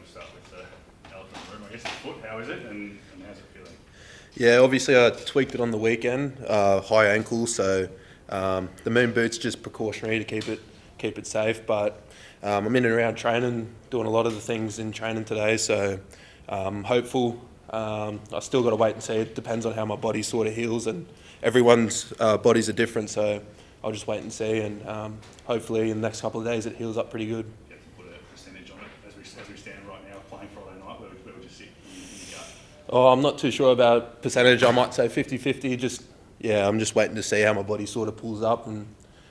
start with the elephant in the room. I guess the foot, how is it and how's it feeling? Yeah, obviously I tweaked it on the weekend, high ankle, so the moon boot's just precautionary to keep it safe. But I'm in and around training, doing a lot of the things in training today, so hopeful. I still got to wait and see. It depends on how my body sort of heals, and everyone's bodies are different, so I'll just wait and see, and hopefully in the next couple of days it heals up pretty good. You have to put a percentage on it as we stand right now playing Friday night. Where would you sit in your gut? Oh, I'm not too sure about percentage. I might say 50-50. I'm just waiting to see how my body sort of pulls up, and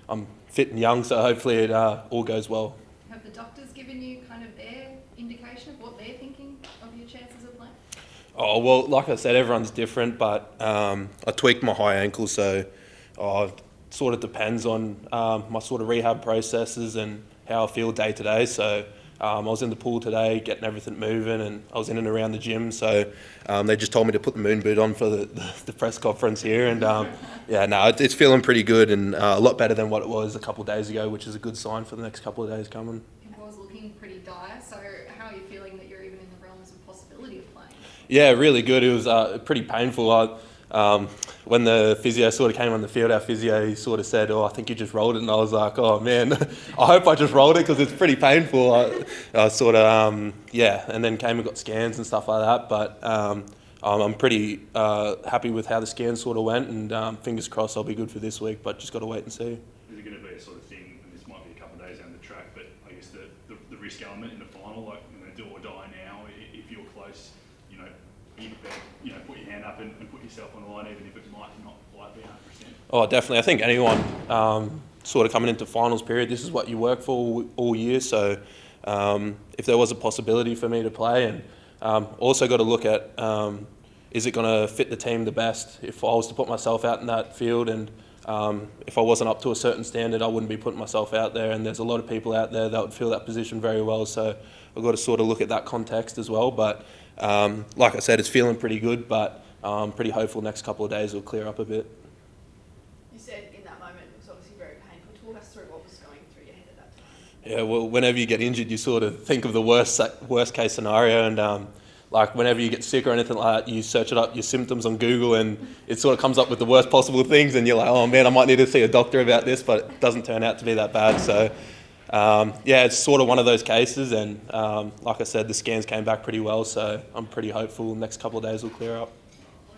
I'm fit and young, so hopefully it all goes well. Have the doctors given you kind of their indication of what they're thinking of your chances of playing? Oh, well, like I said, everyone's different, but I tweaked my high ankle, so it sort of depends on my sort of rehab processes and how I feel day to day. So I was in the pool today, getting everything moving, and I was in and around the gym. So they just told me to put the moon boot on for the press conference here, and it's feeling pretty good and a lot better than what it was a couple of days ago, which is a good sign for the next couple of days coming. It was looking pretty dire. So how are you feeling that you're even in the realms of possibility of playing? Yeah, really good. It was pretty painful. When the physio sort of came on the field, our physio, he sort of said, "Oh, I think you just rolled it," and I was like, "Oh man, I hope I just rolled it because it's pretty painful." I sort of and then came and got scans and stuff like that. But I'm pretty happy with how the scans sort of went, and fingers crossed I'll be good for this week. But just got to wait and see. Is it going to be a sort of thing, and this might be a couple of days down the track, but I guess the risk element in the final, like do or die now, if you're close, you better, put your hand up and put yourself on the line, even if it might not quite be 100%. Oh, definitely. I think anyone sort of coming into finals period, this is what you work for all year. So if there was a possibility for me to play, and also got to look at is it going to fit the team the best? If I was to put myself out in that field, and if I wasn't up to a certain standard, I wouldn't be putting myself out there. And there's a lot of people out there that would fill that position very well. So I've got to sort of look at that context as well. But like I said, it's feeling pretty good, but I'm pretty hopeful next couple of days will clear up a bit. You said in that moment it was obviously very painful. Talk us through what was going through your head at that time. Yeah, well, whenever you get injured, you sort of think of the worst case scenario, and like whenever you get sick or anything like that, you search it up, your symptoms on Google, and it sort of comes up with the worst possible things, and you're like, oh man, I might need to see a doctor about this, but it doesn't turn out to be that bad. So it's sort of one of those cases, and like I said, the scans came back pretty well, so I'm pretty hopeful the next couple of days will clear up.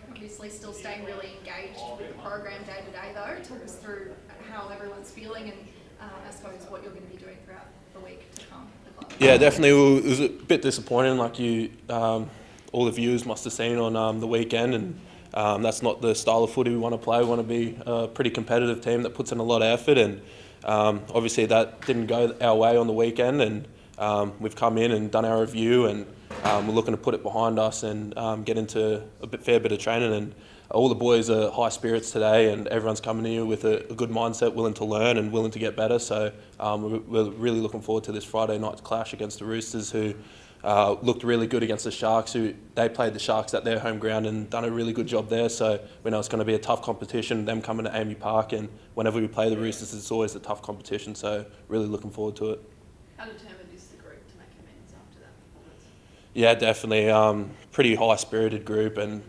Obviously still staying really engaged with the program day to day though. Talk us through how everyone's feeling and I suppose what you're going to be doing throughout the week to come. Yeah, definitely. It was a bit disappointing, like all the viewers must have seen on the weekend, and that's not the style of footy we want to play. We want to be a pretty competitive team that puts in a lot of effort, and obviously that didn't go our way on the weekend, and we've come in and done our review, and we're looking to put it behind us and get into fair bit of training. And all the boys are high spirits today, and everyone's coming here with a good mindset, willing to learn and willing to get better. So we're really looking forward to this Friday night clash against the Roosters, who looked really good against the Sharks. They played the Sharks at their home ground and done a really good job there. So we know it's going to be a tough competition, them coming to AAMI Park, and whenever we play the Roosters, it's always a tough competition. So really looking forward to it. How determined is the group to make amends after that performance? Yeah, definitely. Pretty high-spirited group, and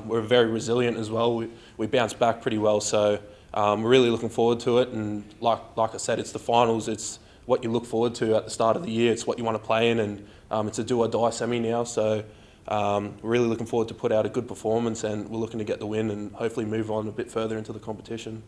we're very resilient as well. We bounced back pretty well, so we're really looking forward to it. And like I said, it's the finals. It's what you look forward to at the start of the year. It's what you want to play in, and it's a do-or-die semi now. So we're really looking forward to put out a good performance, and we're looking to get the win and hopefully move on a bit further into the competition.